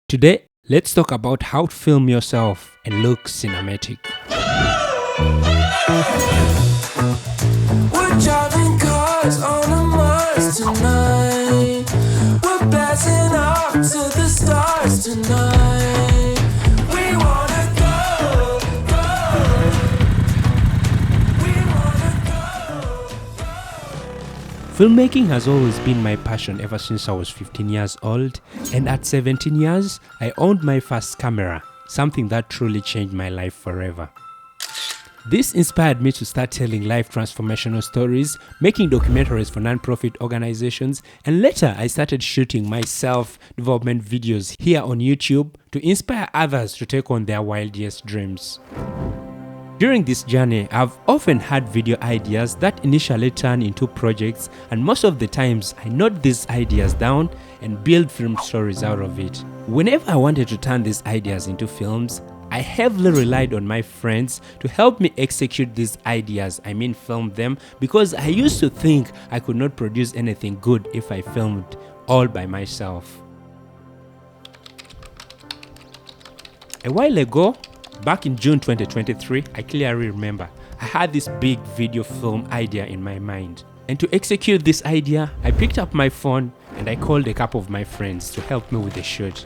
Today, let's talk about how to film yourself and look cinematic. We're driving cars on a Mars tonight. We're blasting off to the stars tonight. We wanna go, go. We wanna go, go. Filmmaking has always been my passion ever since I was 15 years old, and at 17 years, I owned my first camera, something that truly changed my life forever. This inspired me to start telling life transformational stories, making documentaries for non-profit organizations, and later I started shooting my self-development videos here on YouTube to inspire others to take on their wildest dreams. During this journey, I've often had video ideas that initially turn into projects, and most of the times I note these ideas down and build film stories out of it. Whenever I wanted to turn these ideas into films, I heavily relied on my friends to help me execute these ideas, film them, because I used to think I could not produce anything good if I filmed all by myself. A while ago, back in June 2023, I clearly remember, I had this big video film idea in my mind. And to execute this idea, I picked up my phone and I called a couple of my friends to help me with the shoot.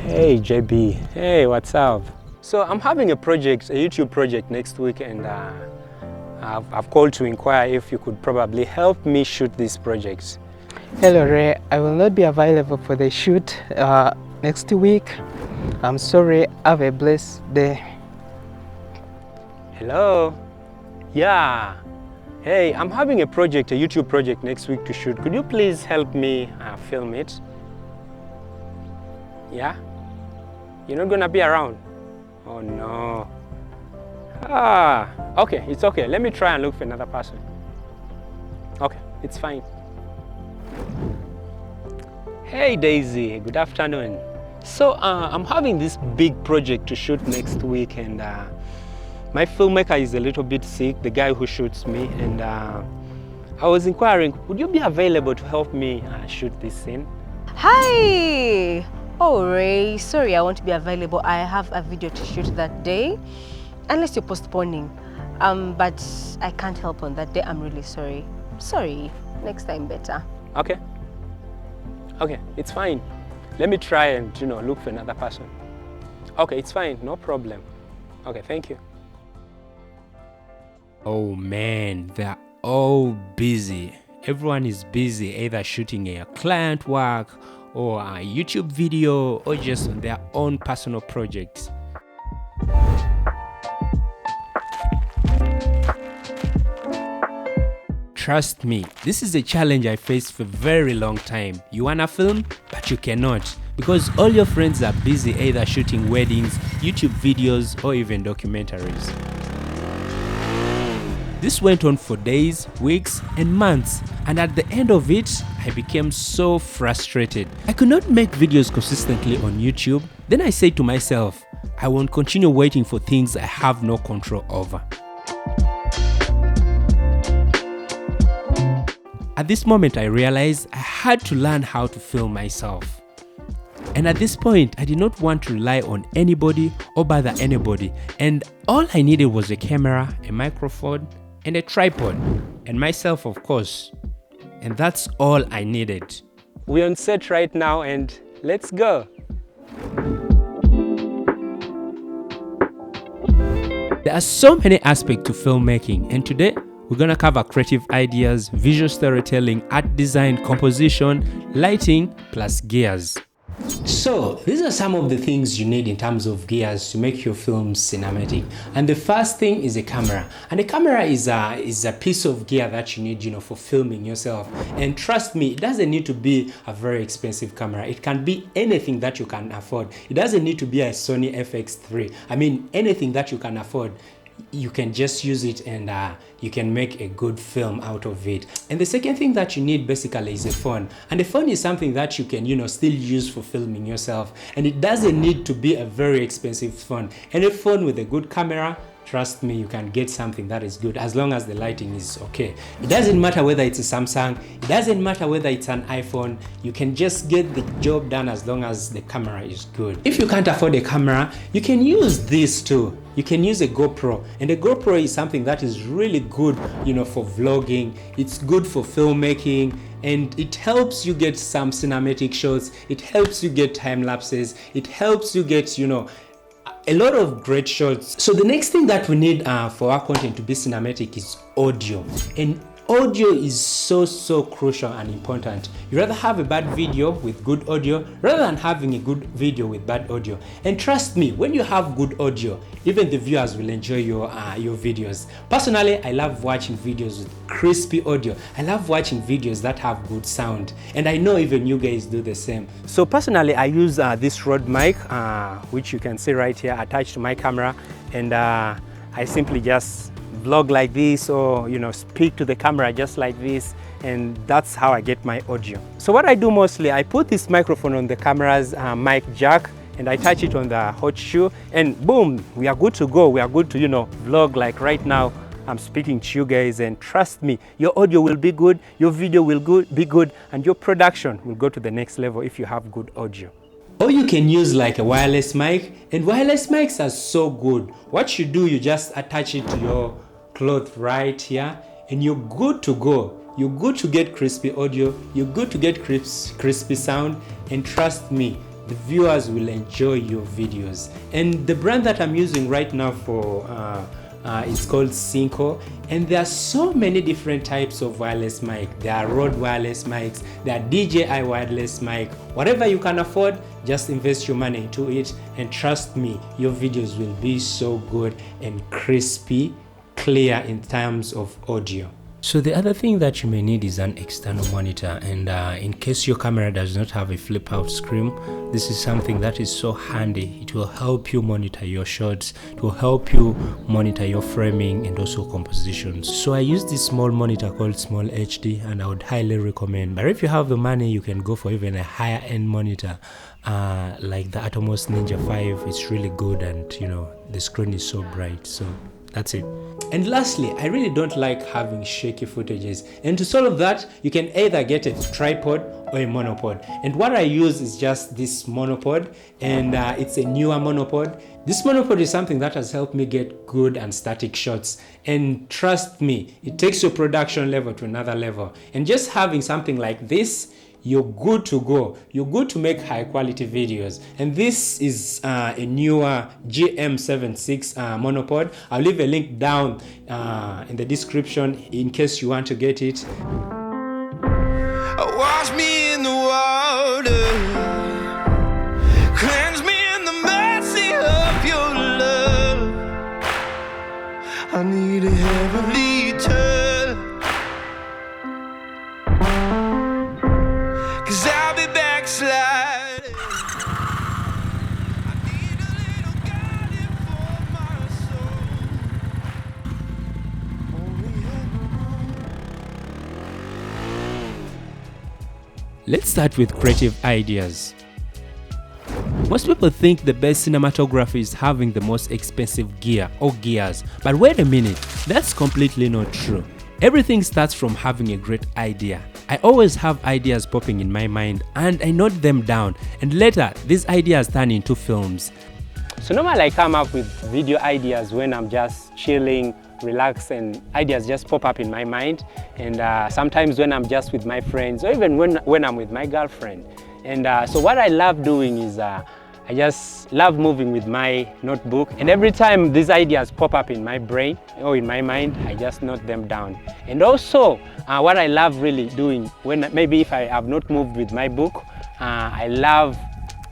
Hey JB, hey, what's up? So I'm having a YouTube project next week, and I've called to inquire if you could probably help me shoot this project. Hello Ray, I will not be available for the shoot next week. I'm sorry, have a blessed day. Hello? Yeah. Hey, I'm having a YouTube project next week to shoot. Could you please help me film it? Yeah? You're not gonna be around? Oh no. Okay, it's okay. Let me try and look for another person. Okay, it's fine. Hey Daisy, good afternoon. So I'm having this big project to shoot next week, and my filmmaker is a little bit sick, the guy who shoots me, and I was inquiring, would you be available to help me shoot this scene? Hi! Oh Ray, sorry I won't be available. I have a video to shoot that day, unless you're postponing. But I can't help on that day. I'm really sorry. Sorry, next time better. Okay, it's fine. Let me try and look for another person. Okay, it's fine, no problem. Okay, thank you. Oh man, they're all busy. Everyone is busy either shooting a client work or a YouTube video or just on their own personal projects. Trust me, this is a challenge I faced for a very long time. You wanna film, but you cannot, because all your friends are busy either shooting weddings, YouTube videos, or even documentaries. This went on for days, weeks, and months, and at the end of it, I became so frustrated. I could not make videos consistently on YouTube. Then I said to myself, I won't continue waiting for things I have no control over. At this moment, I realized I had to learn how to film myself. And at this point, I did not want to rely on anybody or bother anybody. And all I needed was a camera, a microphone, and a tripod. And myself, of course. And that's all I needed. We're on set right now, and let's go. There are so many aspects to filmmaking, and today we're gonna cover creative ideas, visual storytelling, art design, composition, lighting, plus gears. So these are some of the things you need in terms of gears to make your film cinematic. And the first thing is a camera. And a camera is a piece of gear that you need, for filming yourself. And trust me, it doesn't need to be a very expensive camera. It can be anything that you can afford. It doesn't need to be a Sony FX3. Anything that you can afford. You can just use it, and you can make a good film out of it. And the second thing that you need basically is a phone. And a phone is something that you can still use for filming yourself, and it doesn't need to be a very expensive phone. Any phone with a good camera trust me, you can get something that is good as long as the lighting is okay. It doesn't matter whether it's a Samsung, it doesn't matter whether it's an iPhone, you can just get the job done as long as the camera is good. If you can't afford a camera, you can use this too. You can use a GoPro, and a GoPro is something that is really good, you know, for vlogging. It's good for filmmaking, and it helps you get some cinematic shots. It helps you get time lapses. It helps you get, you know, a lot of great shots. So the next thing that we need for our content to be cinematic is audio, and audio is so crucial and important. You rather have a bad video with good audio rather than having a good video with bad audio. And trust me, when you have good audio, even the viewers will enjoy your videos. Personally, I love watching videos with crispy audio. I love watching videos that have good sound, and I know even you guys do the same. So personally, I use this Rode mic, which you can see right here attached to my camera, and I simply just vlog like this, or you know, speak to the camera just like this, and that's how I get my audio. So what I do mostly, I put this microphone on the camera's mic jack, and I touch it on the hot shoe, and boom, we are good to go. We are good to, you know, vlog like right now. I'm speaking to you guys, and trust me, your audio will be good, your video will be good, and your production will go to the next level if you have good audio. Or you can use like a wireless mic, and wireless mics are so good. What you do, you just attach it to your cloth right here, and you're good to go. You're good to get crispy audio, you're good to get crispy sound, and trust me, the viewers will enjoy your videos. And the brand that I'm using right now for it's called Synco, and there are so many different types of wireless mic. There are Rode wireless mics, there are DJI wireless mic. Whatever you can afford, just invest your money into it, and trust me, your videos will be so good and crispy, clear in terms of audio. So the other thing that you may need is an external monitor, and in case your camera does not have a flip out screen, this is something that is so handy. It will help you monitor your shots, it will help you monitor your framing and also compositions. So I use this small monitor called Small HD, and I would highly recommend. But if you have the money, you can go for even a higher end monitor like the Atomos Ninja 5. It's really good, and you know, the screen is so bright. So that's it. And lastly, I really don't like having shaky footages, and to solve that, you can either get a tripod or a monopod. And what I use is just this monopod, and it's a newer monopod. This monopod is something that has helped me get good and static shots, and trust me, it takes your production level to another level. And just having something like this, you're good to go. You're good to make high quality videos. And this is a newer GM76 monopod. I'll leave a link down in the description in case you want to get it. Wash me in the water, cleanse me in the mercy of your love. I need a heavenly touch, 'cause I'll be backsliding. I need a little guiding for my soul. Only Let's start with creative ideas. Most people think the best cinematography is having the most expensive gear or gears, but wait a minute, that's completely not true. Everything starts from having a great idea. I always have ideas popping in my mind, and I note them down, and later these ideas turn into films. So normally I come up with video ideas when I'm just chilling, relax, and ideas just pop up in my mind. And sometimes when I'm just with my friends, or even when I'm with my girlfriend. And so what I love doing is I just love moving with my notebook, and every time these ideas pop up in my brain or in my mind, I just note them down. And also what I love really doing, when maybe if I have not moved with my book, I love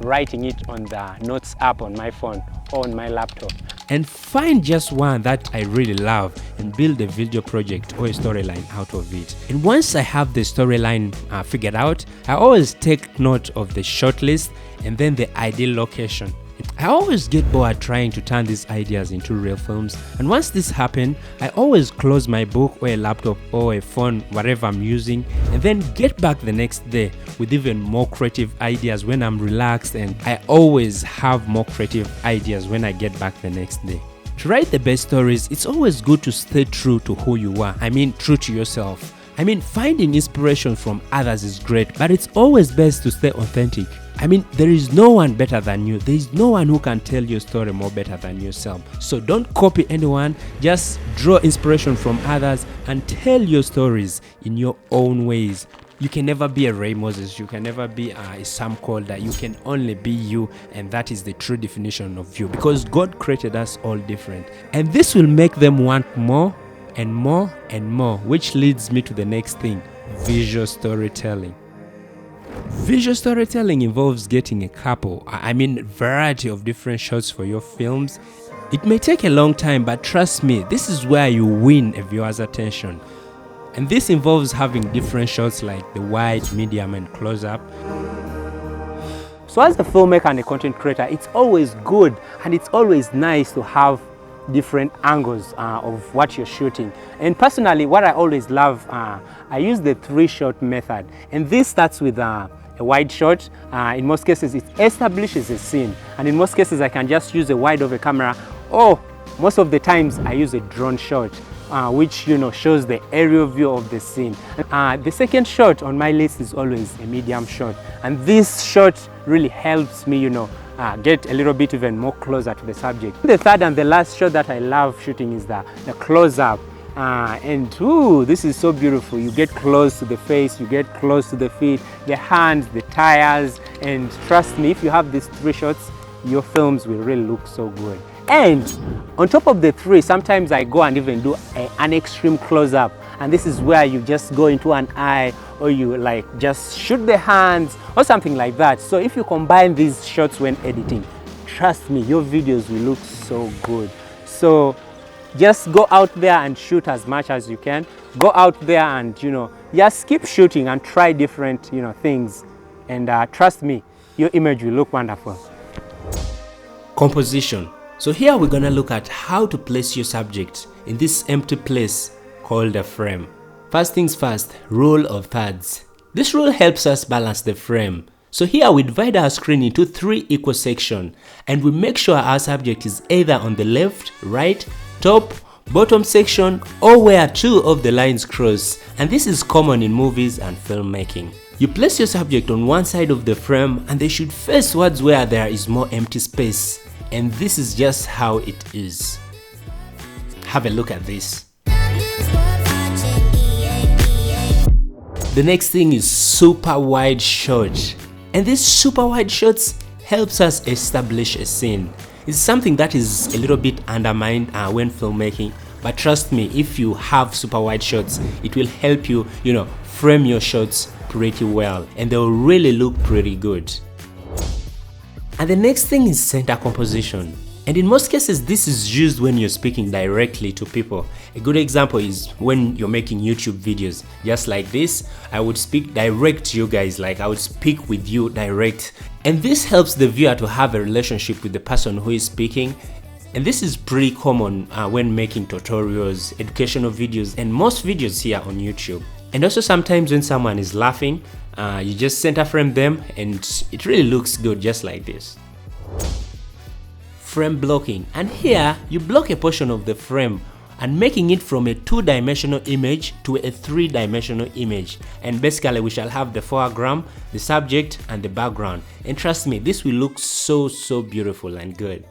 writing it on the notes app on my phone or on my laptop. And find just one that I really love and build a video project or a storyline out of it. And once I have the storyline figured out, I always take note of the short list and then the ideal location. I always get bored trying to turn these ideas into real films, and once this happens, I always close my book or a laptop or a phone, whatever I'm using, and then get back the next day with even more creative ideas when I'm relaxed, and I always have more creative ideas when I get back the next day. To write the best stories, it's always good to stay true to who you are. I mean, true to yourself. I mean, finding inspiration from others is great, but it's always best to stay authentic. I mean, there is no one better than you. There is no one who can tell your story more better than yourself. So don't copy anyone, just draw inspiration from others and tell your stories in your own ways. You can never be a Ray Moses, you can never be a Sam Calder, you can only be you, and that is the true definition of you, because God created us all different. And this will make them want more and more and more, which leads me to the next thing, visual storytelling. Visual storytelling involves getting a couple, variety of different shots for your films. It may take a long time, but trust me, this is where you win a viewer's attention. And this involves having different shots like the wide, medium, and close-up. So as a filmmaker and a content creator, it's always good and it's always nice to have different angles of what you're shooting. And personally, what I always love, I use the 3-shot method. And this starts with a wide shot. In most cases, it establishes a scene. And in most cases, I can just use a wide of a camera, or most of the times I use a drone shot, which shows the aerial view of the scene. The second shot on my list is always a medium shot. And this shot really helps me, get a little bit even more closer to the subject. The third and the last shot that I love shooting is the close-up. This is so beautiful. You get close to the face, you get close to the feet, the hands, the tires, and trust me, if you have these 3 shots, your films will really look so good. And on top of the 3, sometimes I go and even do an extreme close-up, and this is where you just go into an eye, or you just shoot the hands or something like that. So if you combine these shots when editing, trust me, your videos will look so good. So just go out there and shoot as much as you can. Go out there and just keep shooting and try different things, and trust me, your image will look wonderful. Composition. So here we're gonna look at how to place your subject in this empty place called a frame. First things first, rule of thirds. This rule helps us balance the frame. So here we divide our screen into 3 equal sections, and we make sure our subject is either on the left, right, top, bottom section, or where 2 of the lines cross. And this is common in movies and filmmaking. You place your subject on one side of the frame, and they should face towards where there is more empty space. And this is just how it is. Have a look at this. The next thing is super wide shot. And these super wide shots helps us establish a scene. It's something that is a little bit undermined when filmmaking, but trust me, if you have super wide shots, it will help you, frame your shots pretty well, and they will really look pretty good. And the next thing is center composition. And in most cases, this is used when you're speaking directly to people. A good example is when you're making YouTube videos. Just like this, I would speak direct to you guys, like I would speak with you direct. And this helps the viewer to have a relationship with the person who is speaking. And this is pretty common when making tutorials, educational videos, and most videos here on YouTube. And also sometimes when someone is laughing, you just center frame them and it really looks good just like this. Frame blocking. And here you block a portion of the frame and making it from a 2-dimensional image to a 3-dimensional image. And basically we shall have the foreground, the subject, and the background. And trust me, this will look so beautiful and good.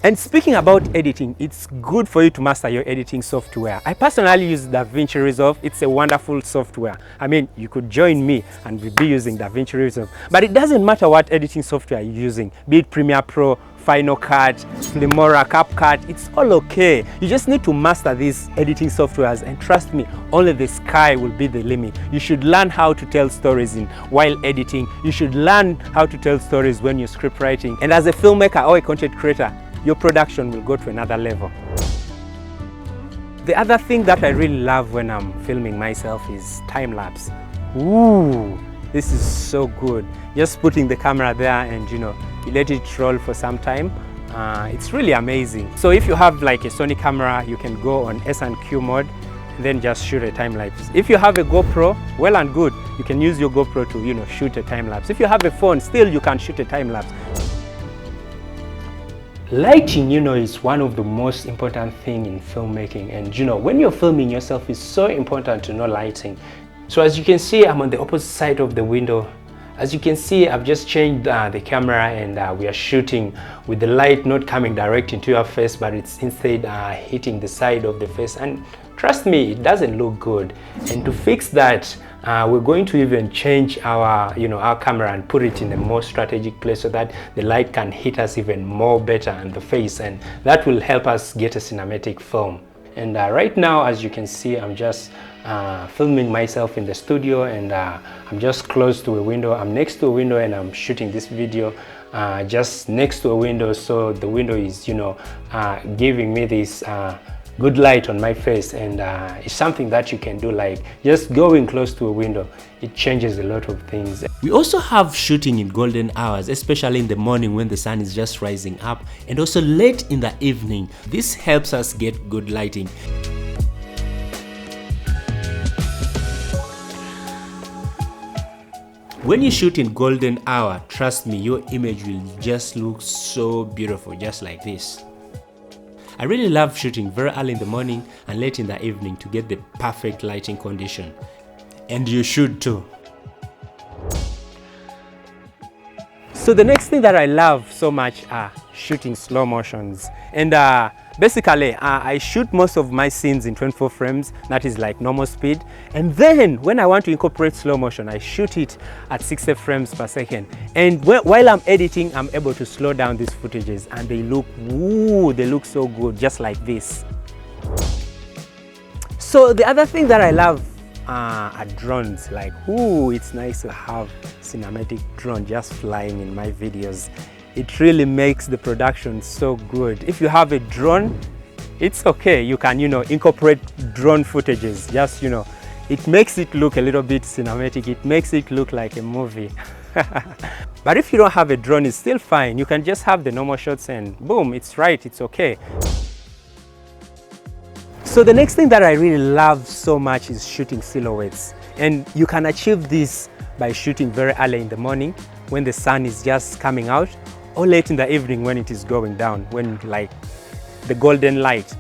And speaking about editing, it's good for you to master your editing software. I personally use DaVinci Resolve. It's a wonderful software. I mean, you could join me and we'll be using DaVinci Resolve. But it doesn't matter what editing software you're using, be it Premiere Pro, Final Cut, Filmora, CapCut, it's all okay. You just need to master these editing softwares, and trust me, only the sky will be the limit. You should learn how to tell stories while editing. You should learn how to tell stories when you're script writing. And as a filmmaker or a content creator, your production will go to another level. The other thing that I really love when I'm filming myself is time-lapse. Ooh, this is so good. Just putting the camera there and you let it roll for some time. It's really amazing. So if you have like a Sony camera, you can go on S&Q mode, then just shoot a time lapse. If you have a GoPro, well and good, you can use your GoPro to shoot a time lapse. If you have a phone, still you can shoot a time lapse. Lighting, is one of the most important thing in filmmaking, and when you're filming yourself, it's so important to know lighting. So as you can see, I'm on the opposite side of the window. As you can see, I've just changed the camera, and we are shooting with the light not coming direct into your face, but it's instead hitting the side of the face, and trust me, it doesn't look good. And to fix that, we're going to even change our camera and put it in a more strategic place so that the light can hit us even more better on the face, and that will help us get a cinematic film. And right now, as you can see, I'm just filming myself in the studio, and I'm just close to a window. I'm next to a window, and I'm shooting this video just next to a window, so the window is giving me this good light on my face, and it's something that you can do, like just going close to a window. It changes a lot of things. We also have shooting in golden hours, especially in the morning when the sun is just rising up, and also late in the evening. This helps us get good lighting. When you shoot in golden hour, trust me, your image will just look so beautiful, just like this. I really love shooting very early in the morning and late in the evening to get the perfect lighting condition. And you should too. So the next thing that I love so much are shooting slow motions. And basically, I shoot most of my scenes in 24 frames, that is like normal speed. And then when I want to incorporate slow motion, I shoot it at 60 frames per second. And while I'm editing, I'm able to slow down these footages, and they look so good, just like this. So the other thing that I love are drones. Like, it's nice to have cinematic drone just flying in my videos. It really makes the production so good. If you have a drone, it's okay. You can, incorporate drone footages. Just, it makes it look a little bit cinematic. It makes it look like a movie. But if you don't have a drone, it's still fine. You can just have the normal shots, and boom, it's right, it's okay. So the next thing that I really love so much is shooting silhouettes. And you can achieve this by shooting very early in the morning when the sun is just coming out, or late in the evening when it is going down, when like the golden light.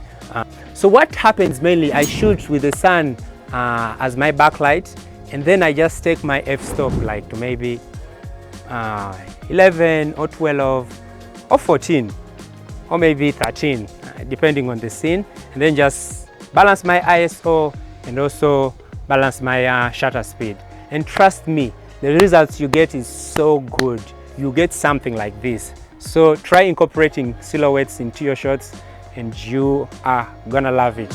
So what happens mainly, I shoot with the sun as my backlight, and then I just take my f-stop like to maybe 11 or 12 or 14 or maybe 13, depending on the scene, and then just balance my ISO and also balance my shutter speed. And trust me, the results you get is so good. You get something like this. So try incorporating silhouettes into your shots, and you are gonna love it.